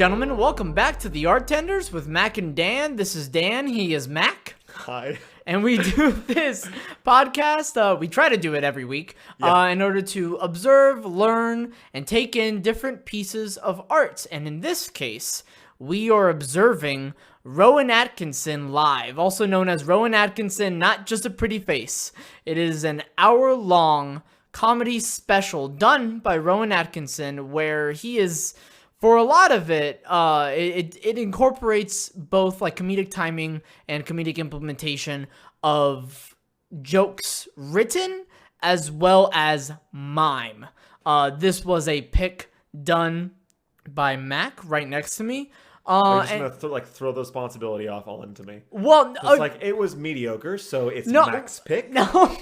gentlemen, welcome back to the Artenders with Mac and Dan. This is Dan, he is Mac. Hi. And we do this podcast, we try to do it every week, in order to observe, learn, and take in different pieces of art. And in this case, we are observing Rowan Atkinson live, also known as Rowan Atkinson, Not Just a Pretty Face. It is an hour-long comedy special done by Rowan Atkinson where he is... For a lot of it, it incorporates both like comedic timing and comedic implementation of jokes written as well as mime. This was a pick done by Mac right next to me. You're just gonna throw the responsibility off all into me. Well, it was mediocre, so it's no, Mac's pick. No,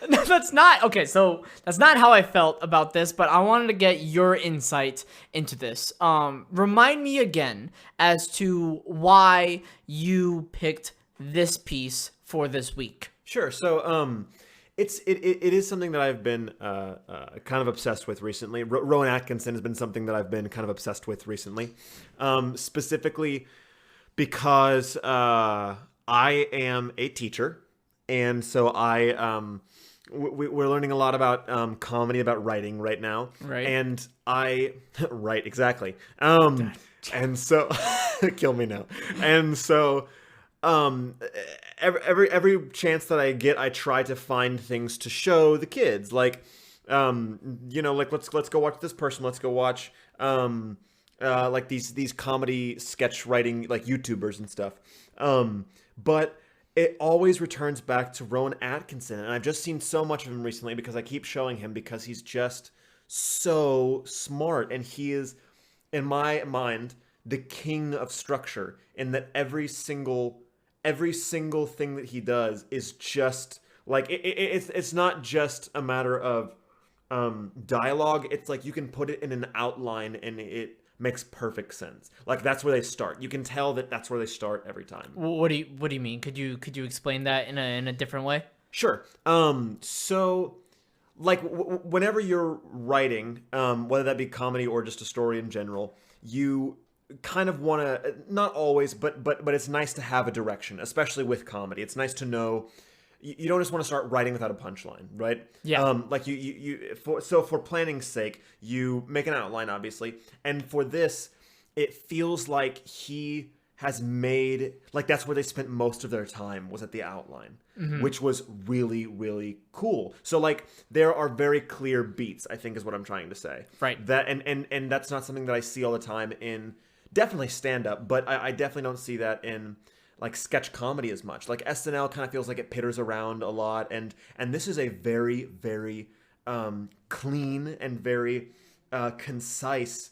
that's not okay. So that's not how I felt about this, but I wanted to get your insight into this. Remind me again as to why you picked this piece for this week. Sure. So it is something that I've been kind of obsessed with recently. Rowan Atkinson has been something that I've been kind of obsessed with recently, specifically because I am a teacher, and so we're learning a lot about comedy, about writing right now. Right. And right, exactly. And so kill me now. And so. Every chance that I get, I try to find things to show the kids. Like, let's go watch this person. Let's go watch like these comedy sketch writing like YouTubers and stuff. But it always returns back to Rowan Atkinson, and I've just seen so much of him recently because I keep showing him because he's just so smart, and he is, in my mind, the king of structure. In that every single thing that he does is just like it's not just a matter of dialogue. It's like you can put it in an outline and it makes perfect sense. Like that's where they start. You can tell that that's where they start every time. What do you mean? Could you explain that in a different way? Sure. So like whenever you're writing, whether that be comedy or just a story in general, you kind of want to, not always, but it's nice to have a direction, especially with comedy. It's nice to know you don't just want to start writing without a punchline, right? Yeah. Like for planning's sake, you make an outline, obviously, and for this, it feels like he has made, like that's where they spent most of their time, was at the outline, which was really, really cool. So like there are very clear beats, I think is what I'm trying to say. Right. That and that's not something that I see all the time in definitely stand-up, but I definitely don't see that in like sketch comedy as much. Like SNL kind of feels like it pitters around a lot, and this is a very, very clean and very concise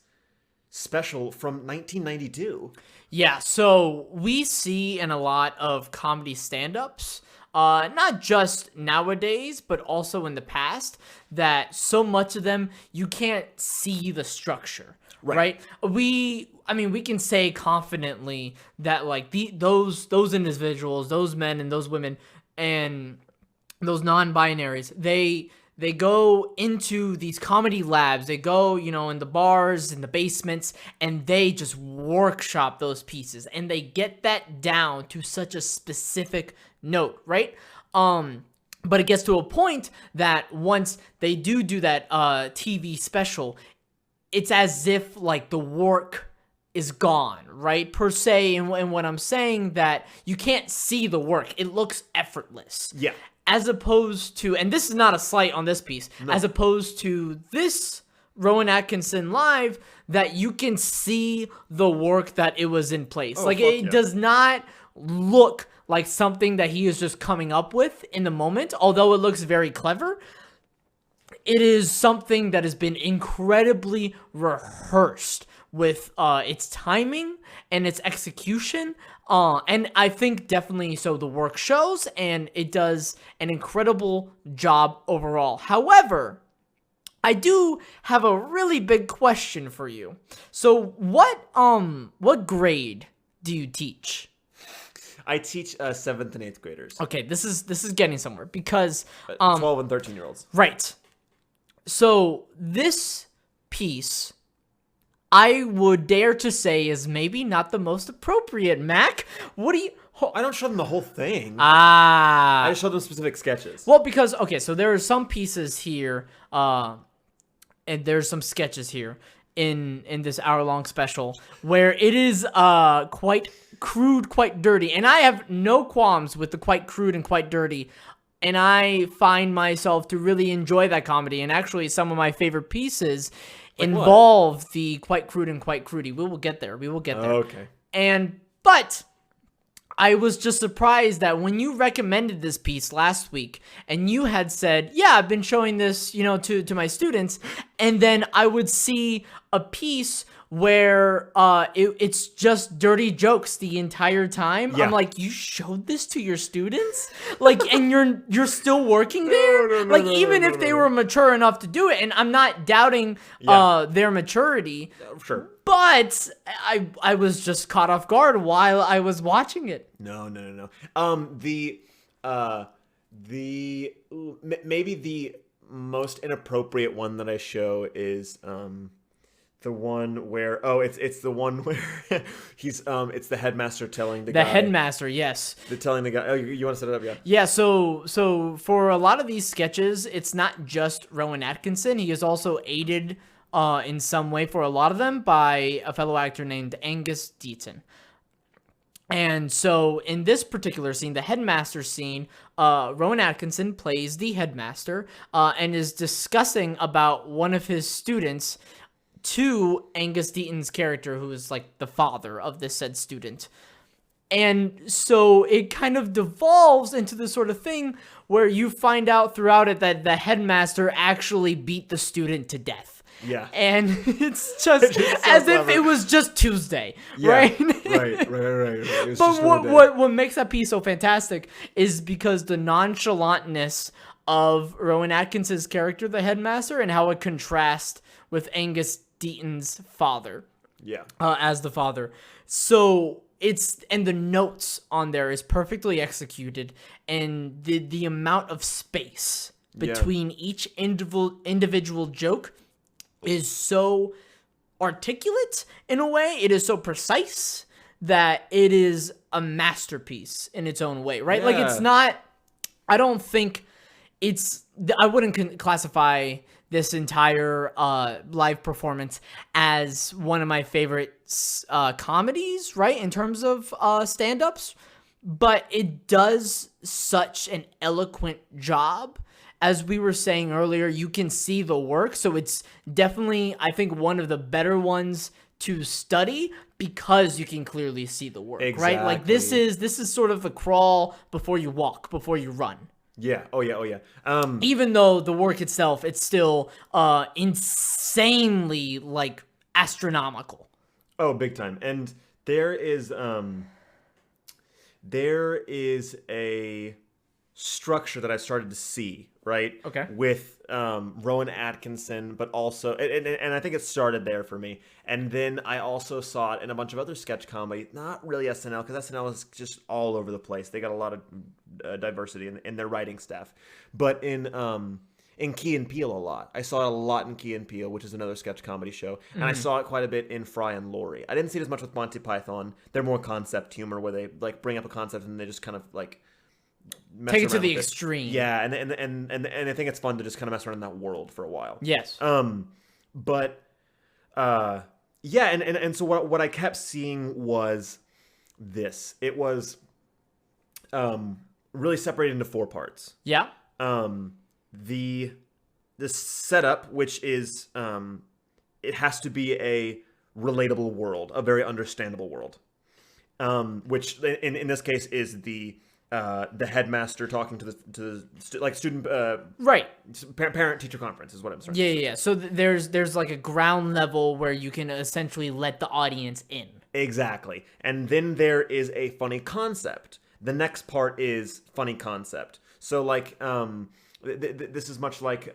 special from 1992. Yeah, so we see in a lot of comedy stand-ups, not just nowadays, but also in the past, that so much of them, you can't see the structure, right? We can say confidently that like those individuals, those men and those women and those non-binaries, they go into these comedy labs, they go, in the bars, in the basements, and they just workshop those pieces, and they get that down to such a specific note, right? But it gets to a point that once they do that TV special, it's as if like the work is gone, right? Per se, and when I'm saying that you can't see the work, it looks effortless. Yeah. As opposed to, and this is not a slight on this piece, as opposed to this Rowan Atkinson live, that you can see the work that it was in place. Does not look like something that he is just coming up with in the moment, although it looks very clever. It is something that has been incredibly rehearsed with its timing and its execution. And I think definitely so the work shows, and it does an incredible job overall. However, I do have a really big question for you. So what grade do you teach? I teach 7th and 8th graders. Okay, this is getting somewhere because 12 and 13-year-olds. Right. So this piece I would dare to say is maybe not the most appropriate. Mac, what do you... I don't show them the whole thing. Ah. I just show them specific sketches. Well, because, okay, so there are some pieces here, and there's some sketches here in this hour-long special where it is quite crude, quite dirty. And I have no qualms with the quite crude and quite dirty. And I find myself to really enjoy that comedy. And actually, some of my favorite pieces involve the quite crude and quite crudy. We will get there. We will get there. Okay. But I was just surprised that when you recommended this piece last week and you had said, yeah, I've been showing this, to my students. And then I would see a piece where it's just dirty jokes the entire time. Yeah. I'm like, you showed this to your students? Like, and you're still working there? Even if they were mature enough to do it, and I'm not doubting their maturity. Sure. But I was just caught off guard while I was watching it. No. Maybe the most inappropriate one that I show is the one where it's the one where he's it's the headmaster telling the guy. The headmaster, yes. Telling the guy. Oh, you want to set it up, yeah? Yeah. So for a lot of these sketches, it's not just Rowan Atkinson. He is also aided in some way for a lot of them by a fellow actor named Angus Deaton. And so in this particular scene, the headmaster scene, Rowan Atkinson plays the headmaster and is discussing about one of his students to Angus Deaton's character, who is like the father of this said student. And so it kind of devolves into this sort of thing where you find out throughout it that the headmaster actually beat the student to death. Yeah. And it's just as if it was just Tuesday, right? Right. But what makes that piece so fantastic is because the nonchalantness of Rowan Atkinson's character, the headmaster, and how it contrasts with Angus Deaton's father. Yeah. As the father. So and the notes on there is perfectly executed, and the amount of space between each individual joke is so articulate in a way. It is so precise that it is a masterpiece in its own way, right? Yeah. Like, it's not, I don't think I wouldn't classify this entire live performance as one of my favorite comedies, right, in terms of stand-ups, but it does such an eloquent job. As we were saying earlier, you can see the work, so it's definitely, I think, one of the better ones to study because you can clearly see the work, right? Like, this is sort of the crawl before you walk, before you run. Yeah. Oh yeah. Even though the work itself, it's still insanely, like, astronomical. Oh, big time. And there is a structure that I started to see, right? Okay. With Rowan Atkinson, but also, and I think it started there for me. And then I also saw it in a bunch of other sketch comedy, not really SNL, because SNL is just all over the place. They got a lot of diversity in their writing staff. But in Key and Peele a lot. I saw it a lot in Key and Peele, which is another sketch comedy show. And I saw it quite a bit in Fry and Laurie. I didn't see it as much with Monty Python. They're more concept humor, where they like bring up a concept and they just kind of like take it to the extreme. Yeah, and I think it's fun to just kind of mess around in that world for a while. Yes. Yeah, and so what I kept seeing was this. It was really separated into four parts. Yeah. The setup, which is it has to be a relatable world, a very understandable world. Which in this case is the headmaster talking to the student right, parent teacher conference is what I'm saying. Yeah. So there's like a ground level where you can essentially let the audience in. Exactly. And then there is a funny concept. The next part is funny concept. So like this is much like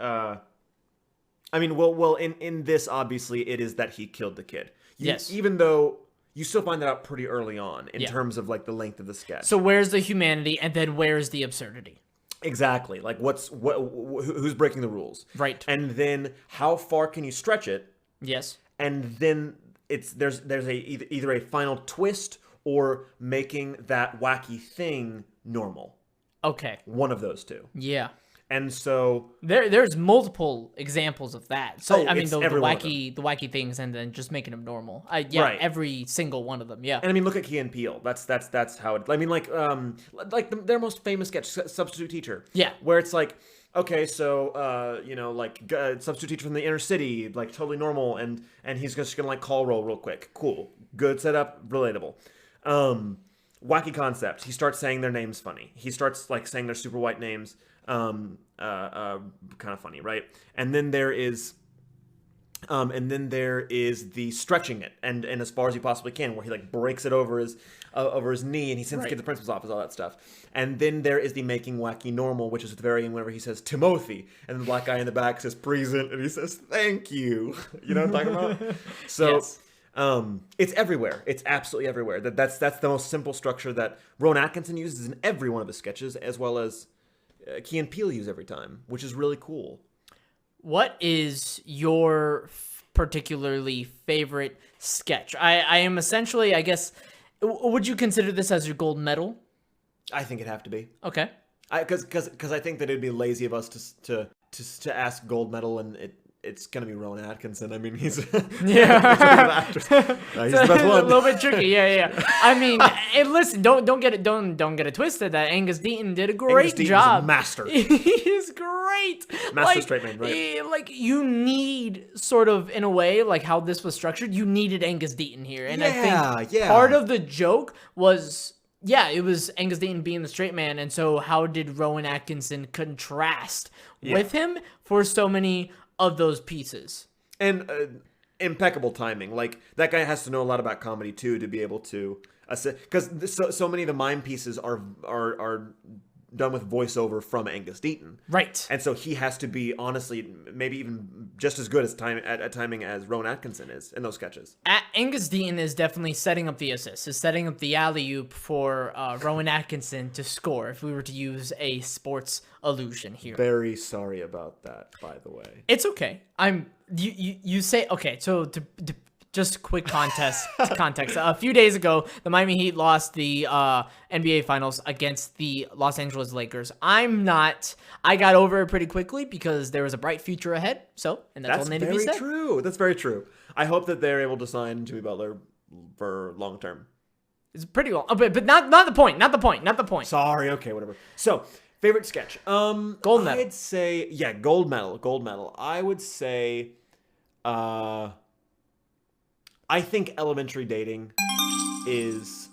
in this, obviously it is that he killed the kid. Yes. Even though you still find that out pretty early on in terms of like the length of the sketch. So where's the humanity, and then where's the absurdity? Exactly. Like who's breaking the rules? Right. And then how far can you stretch it? Yes. And then there's either a final twist or making that wacky thing normal. Okay. One of those two. Yeah. And so there's multiple examples of that. So I mean, it's the every one of wacky things, and then just making them normal. Right. Every single one of them. Yeah. And I mean, look at Key and Peele. That's how it. I mean, like their most famous sketch, Substitute Teacher. Yeah. Where it's like, okay, so substitute teacher from the inner city, like totally normal, and he's just gonna like call roll real quick. Cool, good setup, relatable. Wacky concept. He starts saying their names funny. He starts like saying their super white names. Kind of funny, right? And then there is the stretching it and as far as you possibly can, where he like breaks it over his knee and he sends the kid to the principal's office, all that stuff. And then there is the making wacky normal, which is at the very end whenever he says Timothy, and the black guy in the back says present, and he says thank you. You know what I'm talking about? So. Yes. It's everywhere. It's absolutely everywhere. That's the most simple structure that Rowan Atkinson uses in every one of his sketches, as well as Key and Peele use every time, which is really cool. What is your particularly favorite sketch? I am essentially, I guess, would you consider this as your gold medal? I think it'd have to be. Okay. Because I think that it'd be lazy of us to ask gold medal, and it's gonna be Rowan Atkinson. I mean, he's yeah, he's the best one. A little bit tricky. Yeah. I mean, and listen, don't get it twisted. That Angus Deaton did a great job. Is master. He's great. Master straight man, right? Like you need sort of in a way like how this was structured. You needed Angus Deaton here, and I think part of the joke was. Yeah, it was Angus Deaton being the straight man, and so how did Rowan Atkinson contrast with him for so many of those pieces? And impeccable timing. Like, that guy has to know a lot about comedy, too, to be able to... Because so many of the mime pieces are done with voiceover from Angus Deaton. Right. And so he has to be, honestly, maybe even just as good as timing as Rowan Atkinson is in those sketches. Angus Deaton is definitely setting up the assist, is setting up the alley-oop for Rowan Atkinson to score, if we were to use a sports allusion here. Very sorry about that, by the way. It's okay. You say, okay, so to just quick context. A few days ago, the Miami Heat lost the NBA Finals against the Los Angeles Lakers. I got over it pretty quickly because there was a bright future ahead. And that's all needed to be said. That's very true. That's very true. I hope that they're able to sign Jimmy Butler for long term. It's pretty long, but not the point. Not the point. Sorry. Okay. Whatever. So, favorite sketch. Gold medal. I'd say gold medal. I would say, I think elementary dating is,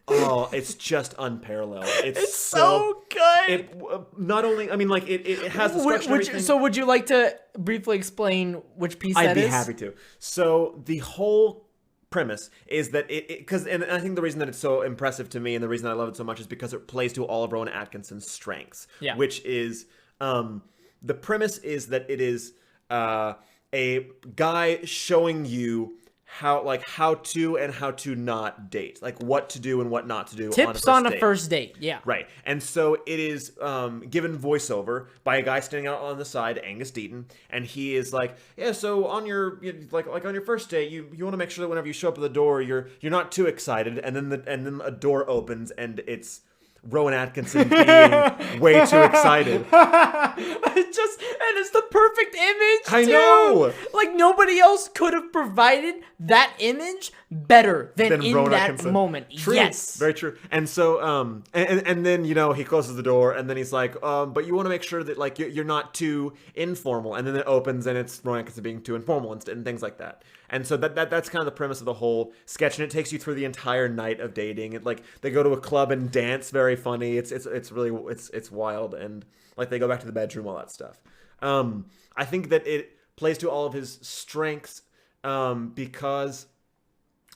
it's just unparalleled. It's so good. Not only, I mean, like, it has the structure and everything. So would you like to briefly explain which piece that is? I'd be happy to. So the whole premise is that and I think the reason that it's so impressive to me and the reason I love it so much is because it plays to all of Rowan Atkinson's strengths. Yeah. Which is, the premise is that it is, a guy showing you how to and how to not date, like what to do and what not to do. Tips on a first date. Yeah. Right. And so it is given voiceover by a guy standing out on the side, Angus Deaton, and he is like, yeah, so on your on your first date, you want to make sure that whenever you show up at the door, you're not too excited, and then a door opens and it's Rowan Atkinson being way too excited. It's the perfect image, I know. Like, nobody else could have provided that image better than in Rowan that Atkinson. moment. True. Yes. Very true. And so, and then, he closes the door, and then he's like, but you want to make sure that, like, you're not too informal. And then it opens, and it's Rowan Atkinson being too informal and things like that. And so that's kind of the premise of the whole sketch, and it takes you through the entire night of dating. It, like, they go to a club and dance, very funny. It's really wild, and like they go back to the bedroom, all that stuff. I think that it plays to all of his strengths, because,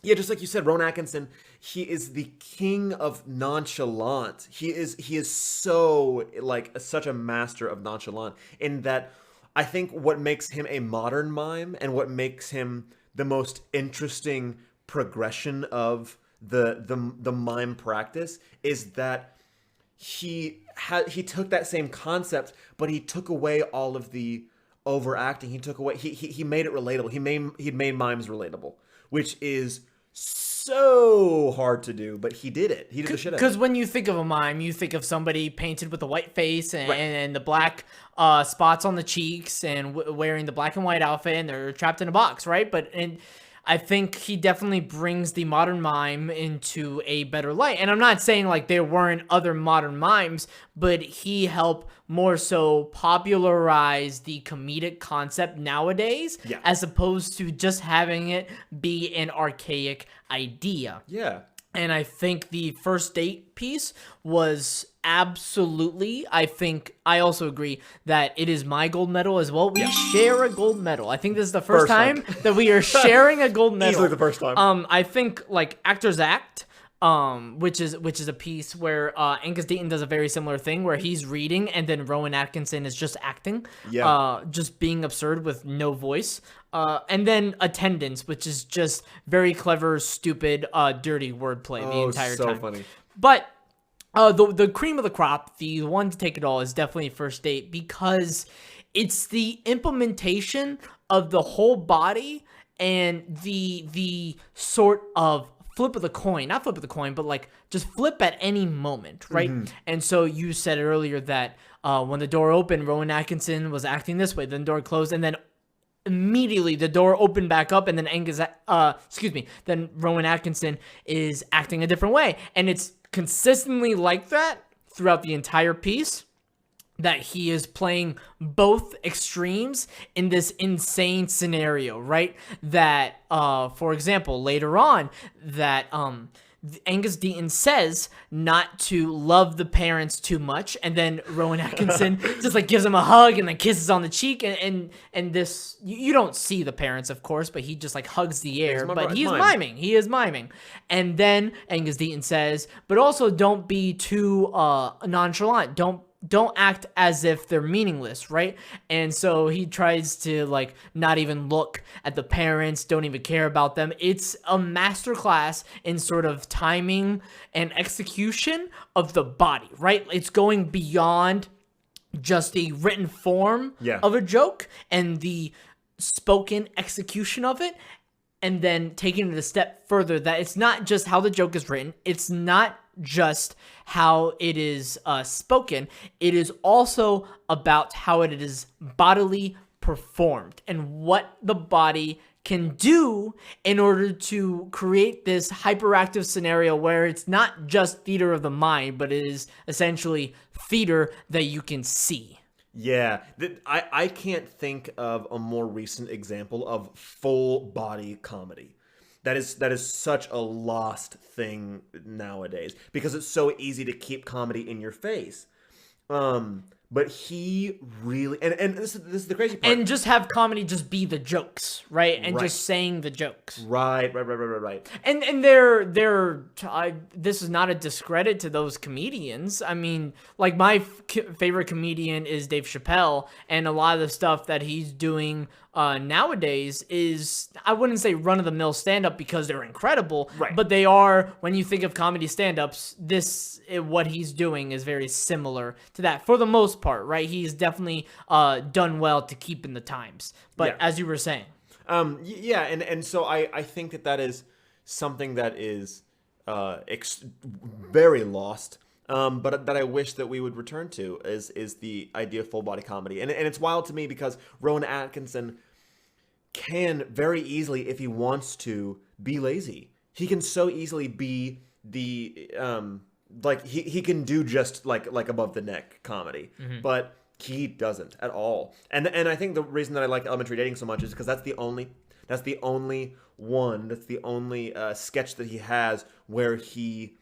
just like you said, Rowan Atkinson, he is the king of nonchalant. He is so, like, such a master of nonchalant, in that I think what makes him a modern mime and what makes him the most interesting progression of the mime practice is that he took that same concept, but he took away all of the overacting. He took away. He made it relatable. He made mimes relatable, which is so hard to do, but he did it. He did the shit out of it. Because when you think of a mime, you think of somebody painted with a white face and the black spots on the cheeks and wearing the black and white outfit, and they're trapped in a box, right? I think he definitely brings the modern mime into a better light. And I'm not saying like there weren't other modern mimes, but he helped more so popularize the comedic concept nowadays, as opposed to just having it be an archaic idea. Yeah. And I think the first date piece was absolutely, I also agree that it is my gold medal as well. We share a gold medal. I think this is the first time that we are sharing a gold medal. Easily the first time. I think like Actors Act, which is a piece where Angus Deaton does a very similar thing where he's reading and then Rowan Atkinson is just acting, just being absurd with no voice. And then Attendance, which is just very clever, stupid, dirty wordplay the entire time. So funny. But the cream of the crop, the one to take it all, is definitely First Date, because it's the implementation of the whole body and the sort of flip of the coin, not flip of the coin, but like just flip at any moment, right? And so you said earlier that when the door opened, Rowan Atkinson was acting this way, then the door closed, and then immediately the door opened back up, and then then Rowan Atkinson is acting a different way, and it's consistently like that throughout the entire piece, that he is playing both extremes in this insane scenario, right? That, for example, later on, that Angus Deaton says not to love the parents too much, and then Rowan Atkinson just like gives him a hug and then kisses on the cheek, and this, you don't see the parents, of course, but he just like hugs the air, but he's miming. He is miming. And then Angus Deaton says, but also don't be too nonchalant. Don't act as if they're meaningless, right? And so he tries to like not even look at the parents, don't even care about them. It's a masterclass in sort of timing and execution of the body, right? It's going beyond just the written form of a joke and the spoken execution of it, and then taking it a step further, that it's not just how the joke is written, it's not just how it is spoken, it is also about how it is bodily performed and what the body can do in order to create this hyperactive scenario where it's not just theater of the mind, but it is essentially theater that you can see. Yeah, I can't think of a more recent example of full body comedy. That is such a lost thing nowadays because it's so easy to keep comedy in your face. But he really, and this is the crazy part. And just have comedy just be the jokes, right? And just saying the jokes. Right. And this is not a discredit to those comedians. I mean, like my favorite comedian is Dave Chappelle, and a lot of the stuff that he's doing nowadays is, I wouldn't say run-of-the-mill stand-up because they're incredible, but they are, when you think of comedy stand-ups, what he's doing is very similar to that for the most part, right? He's definitely done well to keep in the times. But as you were saying. And so I think that is something that is very lost, but that I wish that we would return to is the idea of full body comedy. And it's wild to me because Rowan Atkinson can very easily, if he wants to, be lazy. He can so easily be the like he can do just like above the neck comedy, but he doesn't at all. And I think the reason that I like Elementary Dating so much is because that's the only sketch that he has where he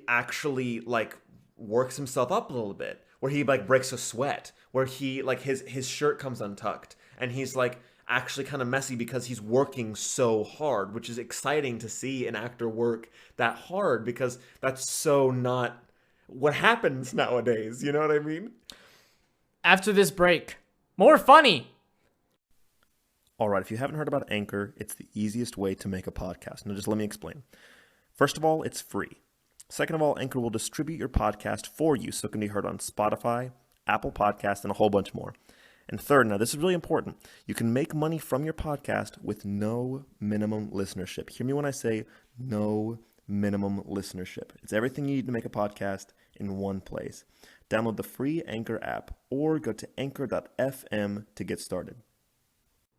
actually like works himself up a little bit, where he like breaks a sweat, where he like his shirt comes untucked and he's like actually kind of messy because he's working so hard, which is exciting to see an actor work that hard because that's so not what happens nowadays. You know what I mean? After this break, more funny. All right, if you haven't heard about Anchor, it's the easiest way to make a podcast. Now just let me explain. First of all, it's free. Second of all, Anchor will distribute your podcast for you so it can be heard on Spotify, Apple Podcasts, and a whole bunch more. And third, now this is really important, you can make money from your podcast with no minimum listenership. Hear me when I say no minimum listenership. It's everything you need to make a podcast in one place. Download the free Anchor app or go to anchor.fm to get started.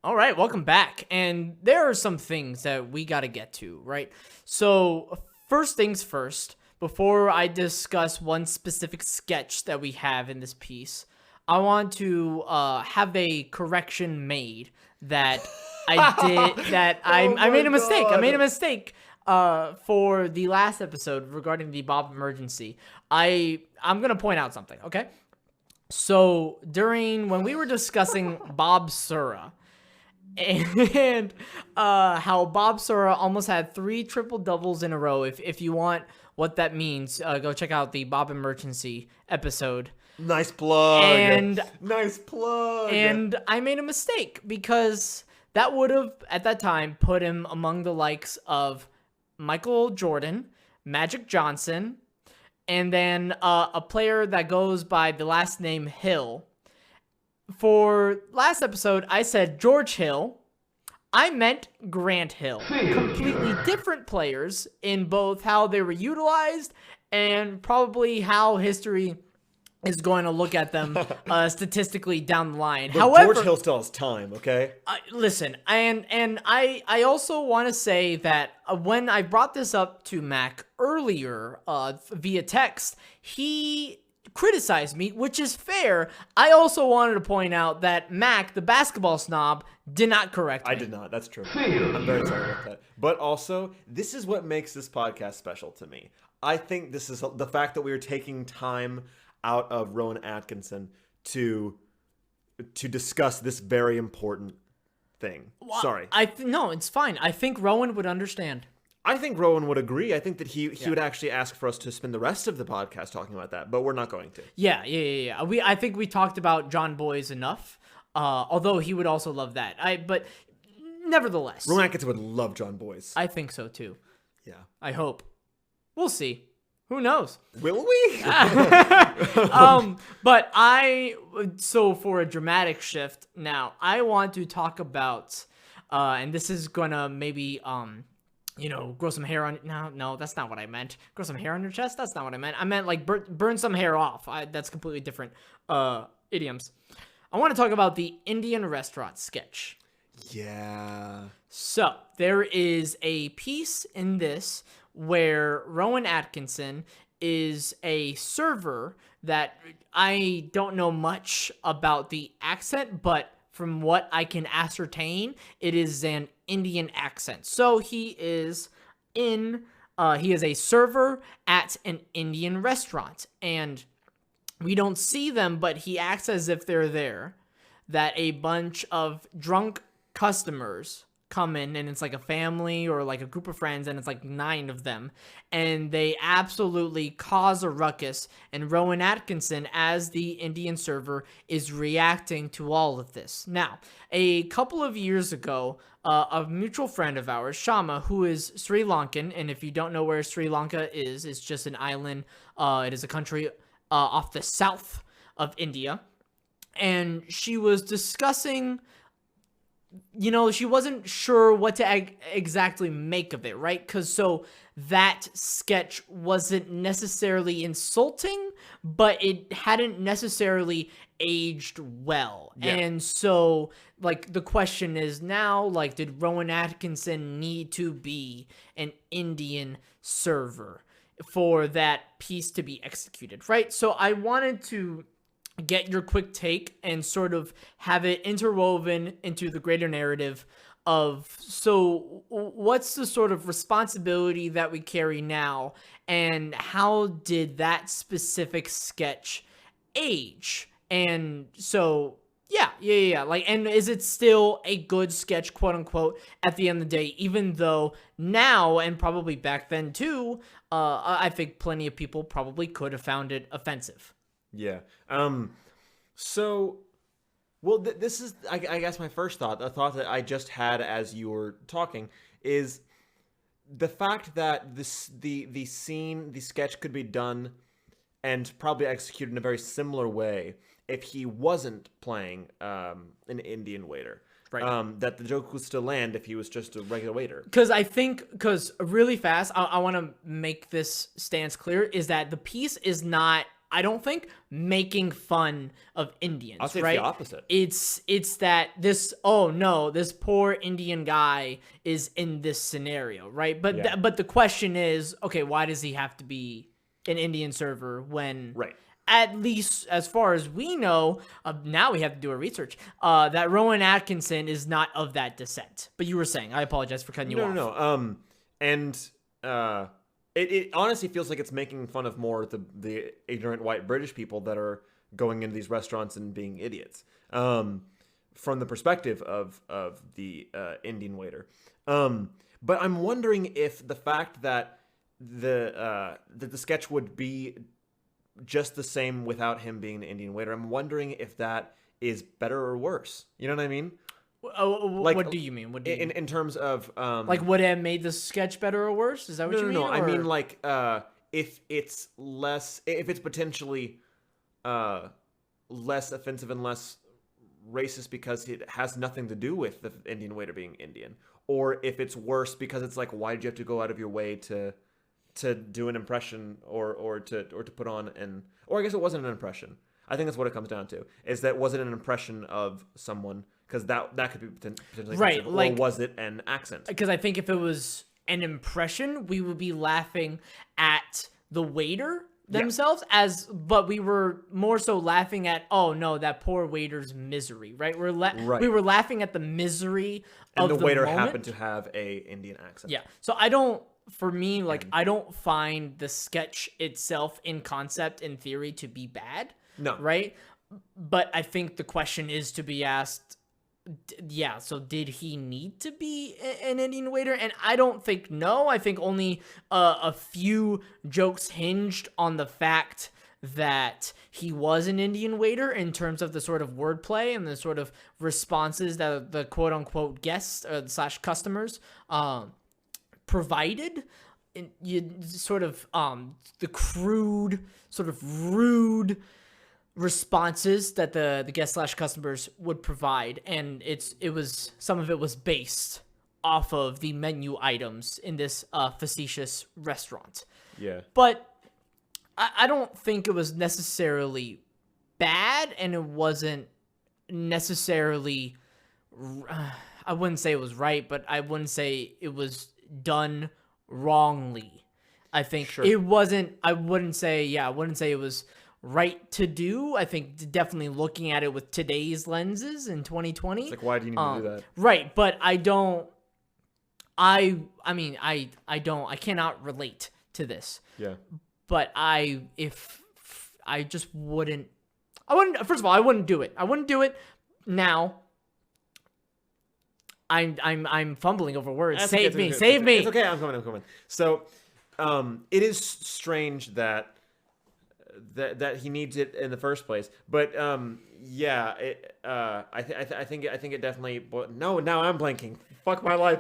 All right, welcome back. And there are some things that we got to get to, right? So first things first, before I discuss one specific sketch that we have in this piece, I want to have a correction made that I did, that I made a mistake. I made a mistake for the last episode regarding the Bob emergency. I'm going to point out something, okay? So when we were discussing Bob Sura, and how Bob Sura almost had 3 triple doubles in a row. If you want what that means, go check out the Bob emergency episode. Nice plug. And nice plug. And I made a mistake because that would have at that time put him among the likes of Michael Jordan, Magic Johnson, and then a player that goes by the last name Hill. For last episode, I said George Hill. I meant Grant Hill. Completely different players in both how they were utilized and probably how history is going to look at them statistically down the line. But However, George Hill still has time, okay? Listen, and I also want to say that when I brought this up to Mac earlier via text, he criticized me, which is fair. I also wanted to point out that Mac, the basketball snob, did not correct me. I did not. That's true. I'm very sorry about that. But also, this is what makes this podcast special to me. I think this is the fact that we are taking time out of Rowan Atkinson to discuss this very important thing. Well, Sorry. No, it's fine. I think Rowan would understand. I think Rowan would agree. I think that he would actually ask for us to spend the rest of the podcast talking about that, but we're not going to. Yeah. I think we talked about John Boys enough, although he would also love that. But nevertheless. Rowan Atkinson would love John Boys. I think so, too. Yeah. I hope. We'll see. Who knows? Will we? But so for a dramatic shift now, I want to talk about, and this is gonna maybe, grow some hair on. No, that's not what I meant. Grow some hair on your chest. That's not what I meant. I meant like burn some hair off. That's completely different idioms. I want to talk about the Indian restaurant sketch. Yeah. So there is a piece in this where Rowan Atkinson is a server that I don't know much about the accent, but from what I can ascertain, it is an Indian accent. So he is a server at an Indian restaurant, and we don't see them, but he acts as if they're there, that a bunch of drunk customers come in, and it's like a family or like a group of friends, and it's like 9 of them, and they absolutely cause a ruckus, and Rowan Atkinson, as the Indian server, is reacting to all of this. Now, a couple of years ago, a mutual friend of ours, Shama, who is Sri Lankan, and if you don't know where Sri Lanka is, it's just an island. It is a country off the south of India, and she was discussing, she wasn't sure what to exactly make of it, right? Because so that sketch wasn't necessarily insulting, but it hadn't necessarily aged well. Yeah. And so, the question is now, did Rowan Atkinson need to be an Indian server for that piece to be executed, right? So I wanted to get your quick take and sort of have it interwoven into the greater narrative of, so what's the sort of responsibility that we carry now, and how did that specific sketch age? And so yeah, and is it still a good sketch, quote unquote, at the end of the day, even though now, and probably back then too, I think plenty of people probably could have found it offensive. Yeah. This is, I guess, my first thought, a thought that I just had as you were talking, is the fact that the sketch could be done and probably executed in a very similar way if he wasn't playing an Indian waiter. Right. That the joke would still land if he was just a regular waiter. Because really fast, I want to make this stance clear, is that the piece is not, I don't think, making fun of Indians. I'll say right? it's the opposite. It's that this, oh no, this poor Indian guy is in this scenario, right? But Yeah. but the question is, okay, why does he have to be an Indian server when Right. at least as far as we know, now we have to do our research, that Rowan Atkinson is not of that descent. But you were saying, I apologize for cutting you off. No. It honestly feels like it's making fun of more the ignorant white British people that are going into these restaurants and being idiots. From the perspective of the Indian waiter. But I'm wondering if the fact that the sketch would be just the same without him being the Indian waiter, I'm wondering if that is better or worse. You know what I mean? What do you mean? What do you mean? In terms of Like, would it have made the sketch better or worse? Is that what you mean? No. I or- mean, like, if it's potentially less offensive and less racist because it has nothing to do with the Indian waiter being Indian, or if it's worse because it's like, why did you have to go out of your way to do an impression or to put on or I guess it wasn't an impression. I think that's what it comes down to, is that was it an impression of someone, because that could be potentially right, like, or was it an accent? Because I think if it was an impression, we would be laughing at the waiter themselves, but we were more so laughing at, oh no, that poor waiter's misery, right? We were laughing at the misery of the waiter moment. happened to have a Indian accent. Yeah. So for me, like, I don't find the sketch itself in concept, in theory, to be bad. No. Right? But I think the question is to be asked, so did he need to be an Indian waiter? And I don't think no. I think only a few jokes hinged on the fact that he was an Indian waiter in terms of the sort of wordplay and the sort of responses that the quote-unquote guests / customers provided. You sort of the crude, sort of rude responses that the guest / customers would provide, and some of it was based off of the menu items in this facetious restaurant. Yeah. But I don't think it was necessarily bad, and it wasn't necessarily I wouldn't say it was right, but I wouldn't say it was done wrongly. I think it wasn't, I wouldn't say it was right to do. I think definitely looking at it with today's lenses in 2020. It's like, why do you need to do that? Right, but I cannot relate to this. Yeah. But first of all, I wouldn't do it. I wouldn't do it now. I'm fumbling over words. Save me. It's okay. I'm coming. So, it is strange that he needs it in the first place. But I think it definitely. No, now I'm blanking. Fuck my life.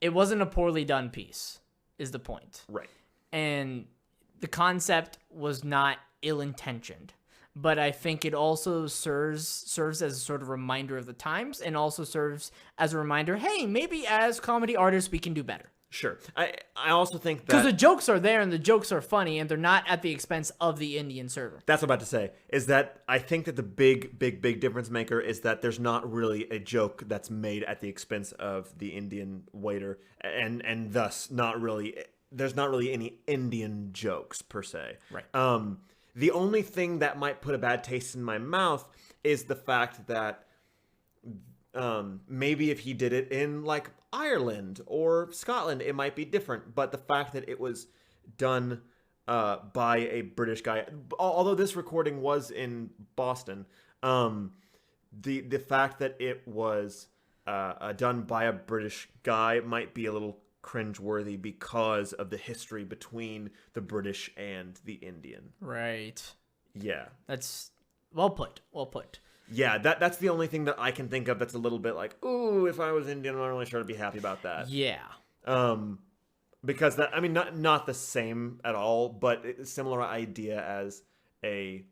It wasn't a poorly done piece, is the point. Right. And the concept was not ill-intentioned. But I think it also serves as a sort of reminder of the times, and also serves as a reminder, hey, maybe as comedy artists we can do better. Sure. I also think that, because the jokes are there and the jokes are funny, and they're not at the expense of the Indian server. That's what I'm about to say, is that I think that the big difference maker is that there's not really a joke that's made at the expense of the Indian waiter, and thus there's not really any Indian jokes per se. Right. The only thing that might put a bad taste in my mouth is the fact that maybe if he did it in like Ireland or Scotland, it might be different. But the fact that it was done by a British guy, although this recording was in Boston, the fact that it was done by a British guy might be a little cringeworthy because of the history between the British and the Indian. Right. Yeah. That's well put. Yeah, that's the only thing that I can think of that's a little bit like, ooh, if I was Indian, I'm not really sure I'd be happy about that. Yeah. Because not the same at all, but a similar idea as a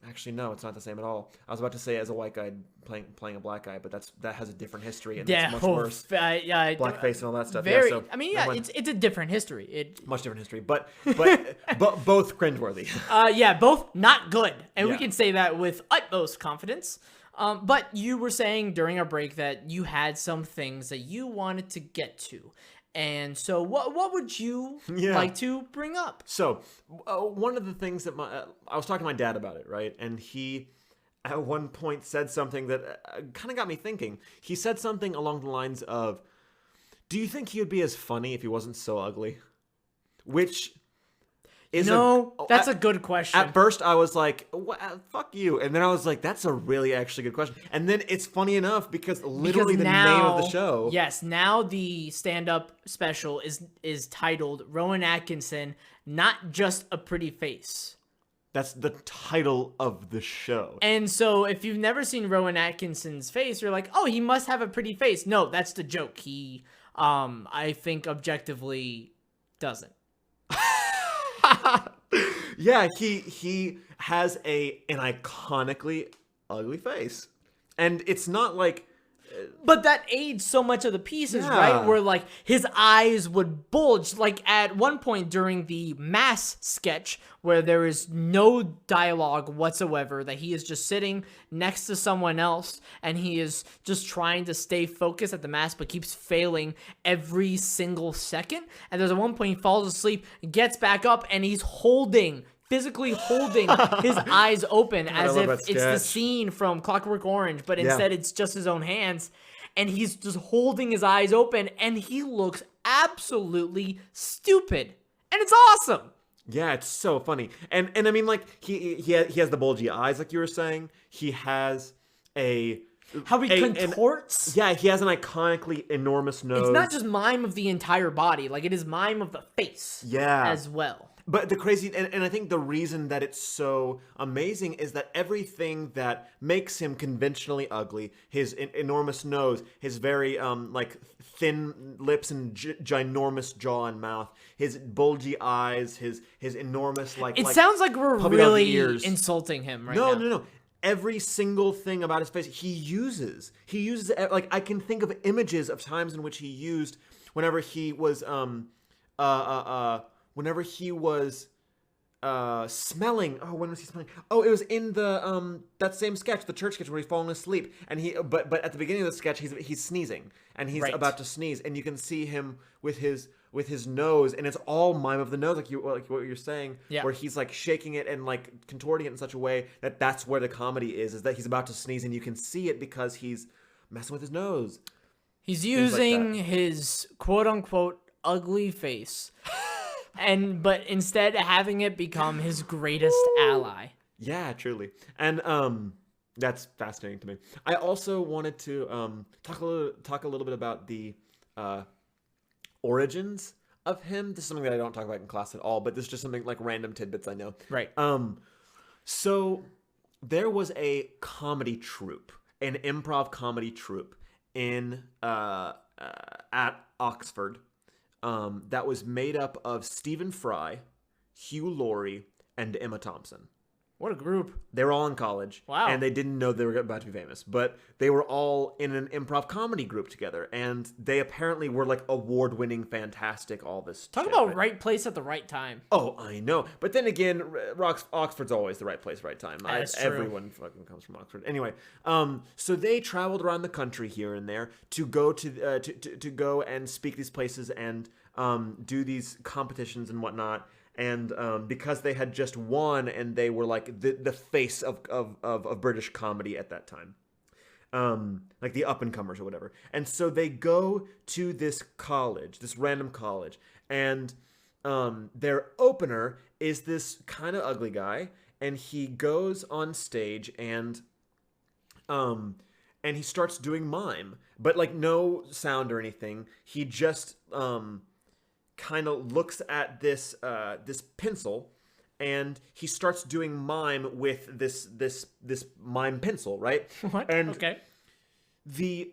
Actually, no, it's not the same at all. I was about to say as a white guy playing a black guy, but that has a different history and it's much worse. Yeah, Blackface and all that stuff. Very. Yeah, so I mean, yeah, it's a different history. Much different history, but both cringeworthy. Yeah, both not good, and we Yeah. can say that with utmost confidence. But you were saying during our break that you had some things that you wanted to get to. And so what would you like to bring up? So, one of the things that I was talking to my dad about it, right? And he, at one point, said something that kind of got me thinking. He said something along the lines of, do you think he would be as funny if he wasn't so ugly? Which is that's a good question. At first, I was like, fuck you. And then I was like, that's a really actually good question. And then it's funny enough because literally the name of the show. Yes, now the stand-up special is titled Rowan Atkinson, Not Just a Pretty Face. That's the title of the show. And so if you've never seen Rowan Atkinson's face, you're like, oh, he must have a pretty face. No, that's the joke. He, I think objectively doesn't. Yeah, he has an iconically ugly face. And it's not like... But that aids so much of the pieces, Yeah. right? Where, like, his eyes would bulge. Like, at one point during the mass sketch, where there is no dialogue whatsoever, that he is just sitting next to someone else, and he is just trying to stay focused at the mask, but keeps failing every single second. And there's at one point he falls asleep, gets back up, and he's physically holding his eyes open as if it's the scene from Clockwork Orange, but instead it's just his own hands. And he's just holding his eyes open, and he looks absolutely stupid. And it's awesome. Yeah, it's so funny. And I mean, like, he has the bulgy eyes, like you were saying. He has how he contorts. Yeah, he has an iconically enormous nose. It's not just mime of the entire body. Like, it is mime of the face as well. But the crazy, and I think the reason that it's so amazing is that everything that makes him conventionally ugly, his enormous nose, his very like thin lips and ginormous jaw and mouth, his bulgy eyes, his enormous It sounds like we're really insulting him right now. No. Every single thing about his face he uses. Like, I can think of images of times in which he used whenever he was smelling. Oh, when was he smelling? Oh, it was in the that same sketch, the church sketch, where he's falling asleep, and but at the beginning of the sketch, he's sneezing, and he's about to sneeze, and you can see him with his nose, and it's all mime of the nose, like what you're saying, where he's like shaking it and like contorting it in such a way that that's where the comedy is that he's about to sneeze, and you can see it because he's messing with his nose. He's using his quote unquote ugly face. But instead having it become his greatest ally. Yeah, truly. And that's fascinating to me. I also wanted to talk a little bit about the origins of him. This is something that I don't talk about in class at all, but this is just something like random tidbits I know. Right. So there was a comedy troupe, an improv comedy troupe in at Oxford. That was made up of Stephen Fry, Hugh Laurie, and Emma Thompson. What a group. They were all in college. Wow. And they didn't know they were about to be famous. But they were all in an improv comedy group together. And they apparently were like award-winning, fantastic, all this Talk shit, about right? right place at the right time. Oh, I know. But then again, Oxford's always the right place, right time. That's true. Everyone fucking comes from Oxford. Anyway, so they traveled around the country here and there to go to go and speak these places and do these competitions and whatnot. And because they had just won, and they were like the face of British comedy at that time, like the up and comers or whatever. And so they go to this college, this random college, and their opener is this kind of ugly guy, and he goes on stage and he starts doing mime, but like no sound or anything. He just kind of looks at this pencil, and he starts doing mime with this mime pencil, right? What? And okay. The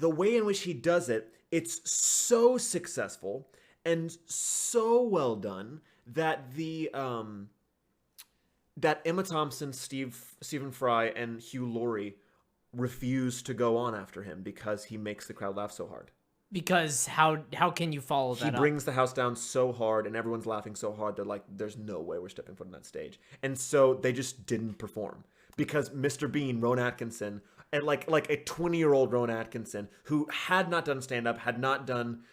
way in which he does it, it's so successful and so well done that that Emma Thompson, Stephen Fry, and Hugh Laurie refuse to go on after him because he makes the crowd laugh so hard. Because how can you follow that He up? brings the house down so hard, and everyone's laughing so hard. They're like, "There's no way we're stepping foot on that stage." And so they just didn't perform because Mr. Bean, Rowan Atkinson, and like a 20-year-old Rowan Atkinson who had not done stand-up, had not done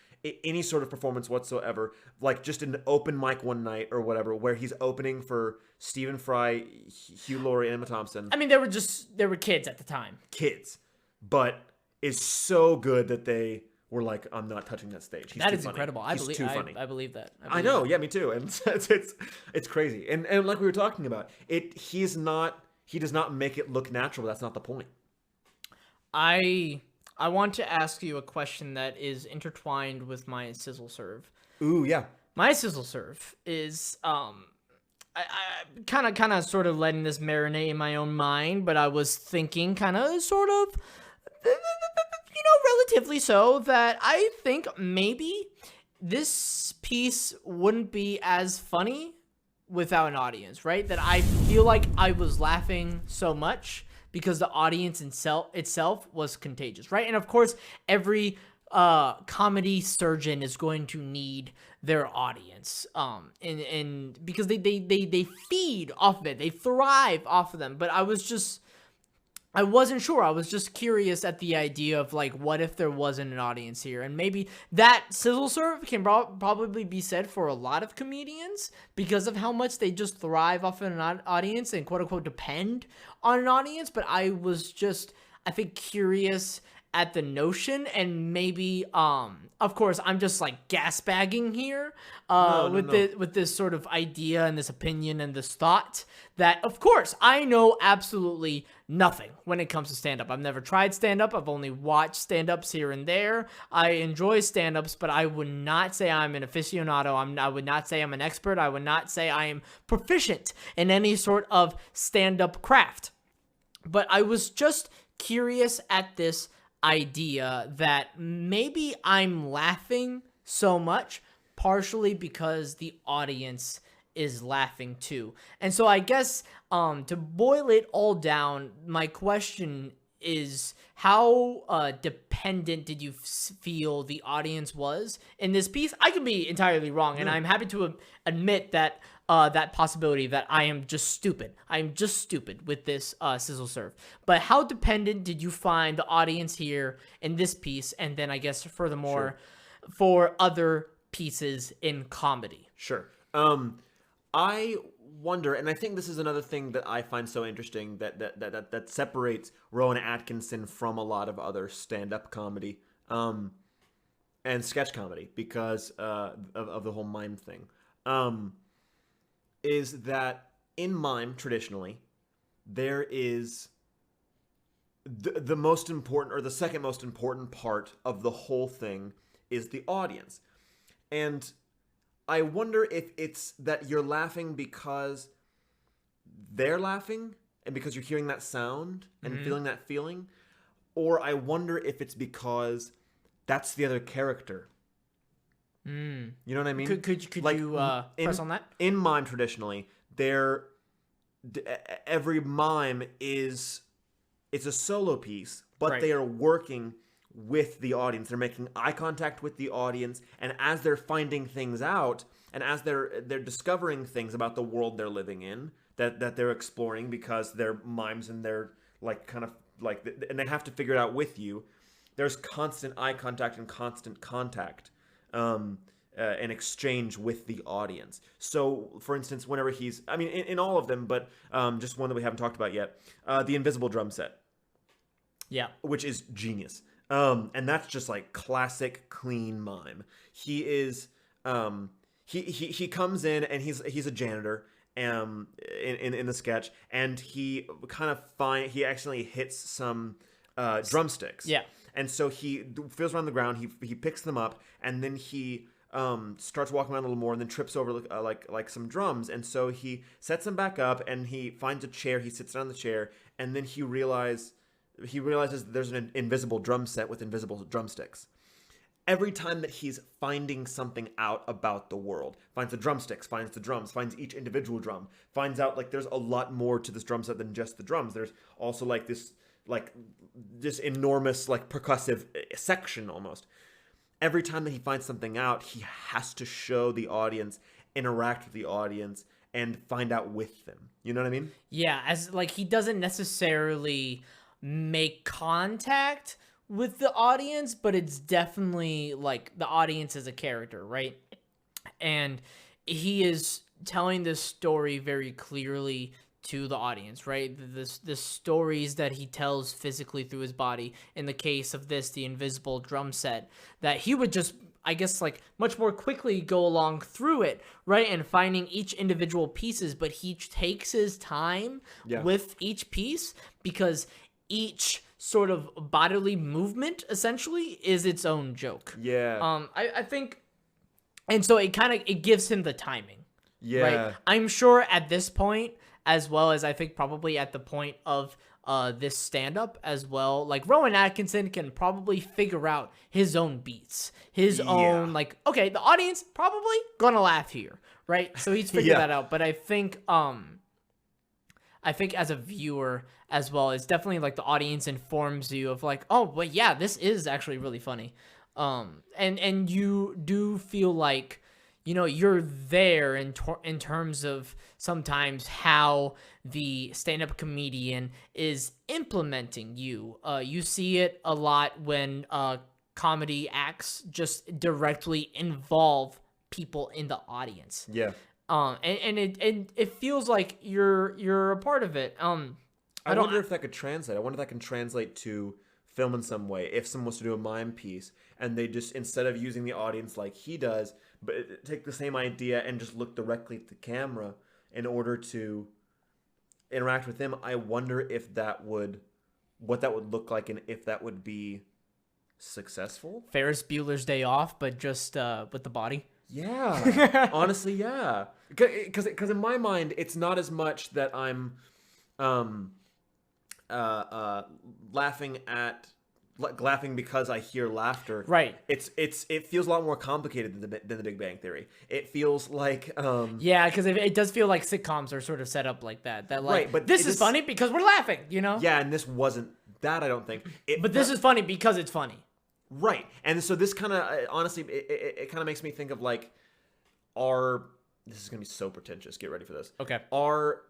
any sort of performance whatsoever, like just an open mic one night or whatever, where he's opening for Stephen Fry, Hugh Laurie, and Emma Thompson. I mean, they were kids at the time. Kids, but is so good that they were like, I'm not touching that stage. He's That too is funny. incredible. He's too funny. I believe that. I know, yeah, me too. And it's crazy. And like we were talking about, he does not make it look natural. That's not the point. I want to ask you a question that is intertwined with my sizzle serve. Ooh, yeah. My sizzle serve is I kind of sort of letting this marinate in my own mind, but I was thinking kind of sort of relatively so, that I think maybe this piece wouldn't be as funny without an audience, right? That I feel like I was laughing so much because the audience itself was contagious, right? And of course, every comedy surgeon is going to need their audience, and because they feed off of it, they thrive off of them. But I wasn't sure. I was just curious at the idea of, like, what if there wasn't an audience here? And maybe that sizzle serve can probably be said for a lot of comedians because of how much they just thrive off of an audience and quote-unquote depend on an audience. But I was just, I think, curious at the notion, and maybe of course I'm just like gasbagging here with this sort of idea and this opinion and this thought that, of course, I know absolutely nothing when it comes to stand-up. I've never tried stand-up. I've only watched stand-ups here and there. I enjoy stand-ups, but I would not say I'm an aficionado. I would not say I'm an expert. I would not say I am proficient in any sort of stand-up craft. But I was just curious at this idea that maybe I'm laughing so much partially because the audience is laughing too. And so I guess to boil it all down, my question is, how dependent did you feel the audience was in this piece? I could be entirely wrong, and I'm happy to admit that that possibility, that I am just stupid. I'm just stupid with this sizzle serve. But how dependent did you find the audience here in this piece, and then I guess furthermore for other pieces in comedy? Sure. I wonder, and I think this is another thing that I find so interesting that separates Rowan Atkinson from a lot of other stand-up comedy and sketch comedy because of the whole mime thing. Is that in mime, traditionally, there is the most important, or the second most important part of the whole thing is the audience. And I wonder if it's that you're laughing because they're laughing and because you're hearing that sound and feeling that feeling, or I wonder if it's because that's the other character. You know what I mean? Could like, you press on that? In mime, traditionally, every mime it's a solo piece, but they are working with the audience. They're making eye contact with the audience, and as they're finding things out, and as they're discovering things about the world they're living in that they're exploring, because they're mimes and they're like kind of like, and they have to figure it out with you. There's constant eye contact and constant contact. An exchange with the audience. So, for instance, whenever he's, I mean, in all of them, but just one that we haven't talked about yet, the invisible drum set. Yeah. Which is genius. And that's just like classic, clean mime. He is, he comes in and he's a janitor in the sketch, and he he accidentally hits some drumsticks. Yeah. And so he feels around the ground, he picks them up, and then he starts walking around a little more, and then trips over like some drums. And so he sets them back up, and he finds a chair. He sits down on the chair, and then he realizes there's an invisible drum set with invisible drumsticks. every time that he's finding something out about the world, finds the drumsticks, finds the drums, finds each individual drum, finds out like there's a lot more to this drum set than just the drums. There's also like this enormous like percussive section almost. Every time that he finds something out, he has to show the audience, interact with the audience, and find out with them. You know what I mean? Yeah, as like he doesn't necessarily make contact with the audience, but it's definitely like the audience is a character, right? And he is telling this story very clearly to the audience, right? The stories that he tells physically through his body. In the case of this, the invisible drum set, that he would just, I guess, like much more quickly go along through it, right? And finding each individual pieces, but he takes his time with each piece because each sort of bodily movement essentially is its own joke. Yeah. I think, and so it gives him the timing. Yeah. Right? I'm sure at this point, as well as I think probably at the point of this stand-up as well, like Rowan Atkinson can probably figure out his own beats, his own, like, okay, the audience probably gonna laugh here, right? So he's figured that out. But I think as a viewer as well, it's definitely like the audience informs you of like, oh, well, yeah, this is actually really funny. And you do feel like, you know, you're there in terms of sometimes how the stand-up comedian is implementing you. You see it a lot when comedy acts just directly involve people in the audience. Yeah. And it feels like you're a part of it. I wonder if that could translate. I wonder if that can translate to film in some way. If someone was to do a mime piece and they just, instead of using the audience like he does, but take the same idea and just look directly at the camera in order to interact with him, I wonder if what that would look like and if that would be successful. Ferris Bueller's Day Off, but just with the body. Yeah, honestly, yeah. Because in my mind, it's not as much that I'm laughing because I hear laughter. Right. It feels a lot more complicated than the Big Bang Theory. It feels like yeah, because it does feel like sitcoms are sort of set up like that. That like, right, but this is funny because we're laughing, you know? Yeah, and this wasn't that, I don't think. But this is funny because it's funny. Right. And so this kind of, honestly, it kind of makes me think of like, this is going to be so pretentious. Get ready for this. Okay. Are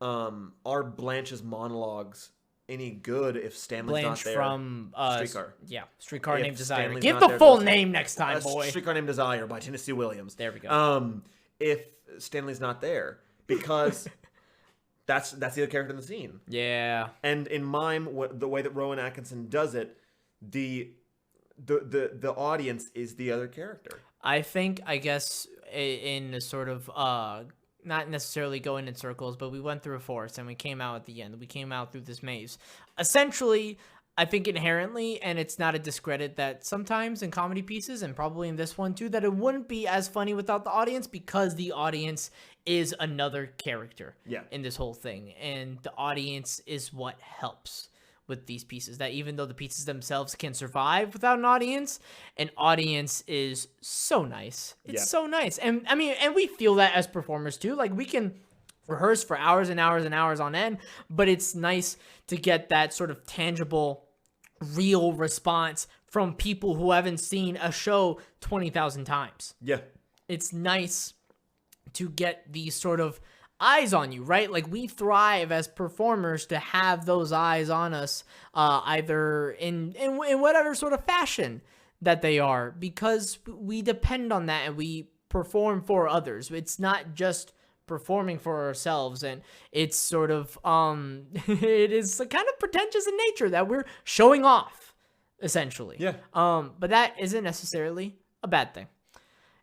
Blanche's monologues any good if Stanley's not there? From Streetcar. Yeah, Streetcar Named Desire. Stanley's Give not the there, full name next time, boy. Streetcar Named Desire by Tennessee Williams. There we go. If Stanley's not there, because that's the other character in the scene. Yeah. And in mime, the way that Rowan Atkinson does it, the audience is the other character. I think, I guess, in a sort of not necessarily going in circles, but we went through a forest and we came out at the end. We came out through this maze. Essentially, I think inherently, and it's not a discredit, that sometimes in comedy pieces, and probably in this one too, that it wouldn't be as funny without the audience, because the audience is another character in this whole thing. And the audience is what helps with these pieces, that even though the pieces themselves can survive without an audience is so nice. It's so nice. And I mean, and we feel that as performers too. Like, we can rehearse for hours and hours and hours on end, but it's nice to get that sort of tangible, real response from people who haven't seen a show 20,000 times. Yeah. It's nice to get these sort of eyes on you, right? Like, we thrive as performers to have those eyes on us, either in whatever sort of fashion that they are, because we depend on that and we perform for others. It's not just performing for ourselves, and it's sort of it is kind of pretentious in nature that we're showing off, essentially. Yeah. But that isn't necessarily a bad thing.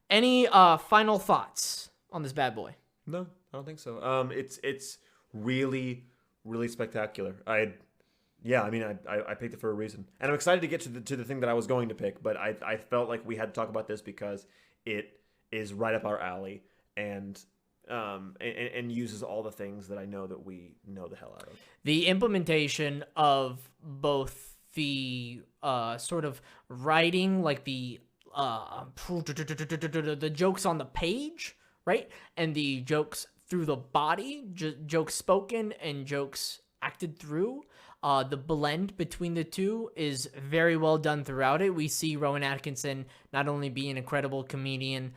Any final thoughts on this bad boy? No, I don't think so. It's really, really spectacular. I picked it for a reason, and I'm excited to get to the thing that I was going to pick. But I felt like we had to talk about this because it is right up our alley, and uses all the things that I know that we know the hell out of. The implementation of both the sort of writing, like the jokes on the page, right? And the jokes through the body, jokes spoken and jokes acted through. The blend between the two is very well done throughout it. We see Rowan Atkinson not only be an incredible comedian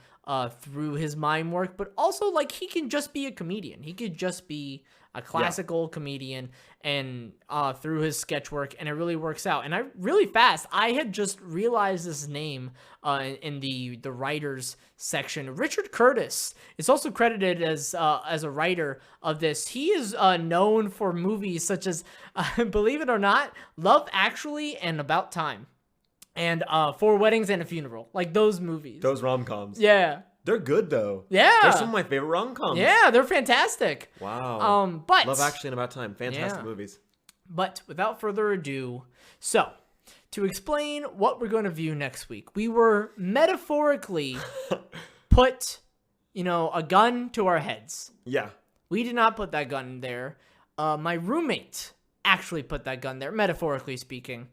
through his mime work, but also like he can just be a comedian. He could just be a classical comedian and through his sketch work, and it really works out. And I had just realized this name in the writers section. Richard Curtis is also credited as a writer of this. He is known for movies such as, believe it or not, Love Actually and About Time, and Four Weddings and a Funeral. Like those movies. Those rom-coms. Yeah. They're good though. Yeah. They're some of my favorite rom-coms. Yeah, they're fantastic. Wow. But Love Actually and About Time. Fantastic movies. But without further ado, so to explain what we're going to view next week, we were metaphorically put, a gun to our heads. Yeah. We did not put that gun there. My roommate actually put that gun there, metaphorically speaking.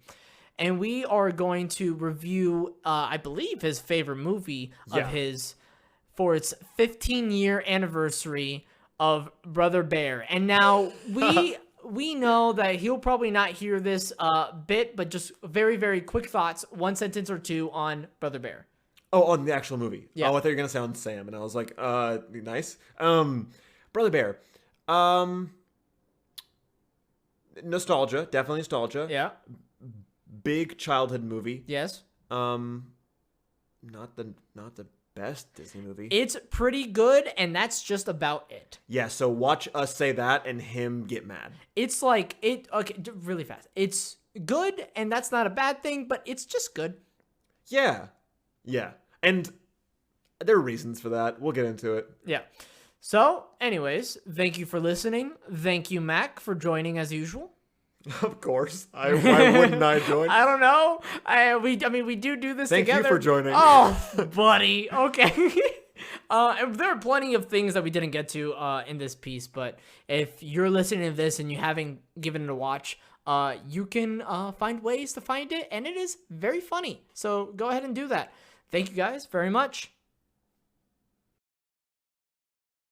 And we are going to review, I believe, his favorite movie of his for its 15-year anniversary of Brother Bear. And now we know that he'll probably not hear this bit, but just very, very quick thoughts, one sentence or two on Brother Bear. Oh, on the actual movie. Yeah. Oh, I thought you were going to say on Sam, and I was like, nice. Brother Bear. Nostalgia, definitely nostalgia. Yeah. Big childhood movie. Yes. Not the best Disney movie. It's pretty good, and that's just about it. Yeah, so watch us say that and him get mad. It's like okay, really fast. It's good, and that's not a bad thing, but it's just good. Yeah. Yeah. And there are reasons for that. We'll get into it. Yeah. So, anyways, thank you for listening. Thank you, Mac, for joining as usual. Of course. Why wouldn't I join? I don't know. We do this Thank together. Thank you for joining. Oh, buddy. Okay. There are plenty of things that we didn't get to in this piece, but if you're listening to this and you haven't given it a watch, you can find ways to find it, and it is very funny. So go ahead and do that. Thank you guys very much.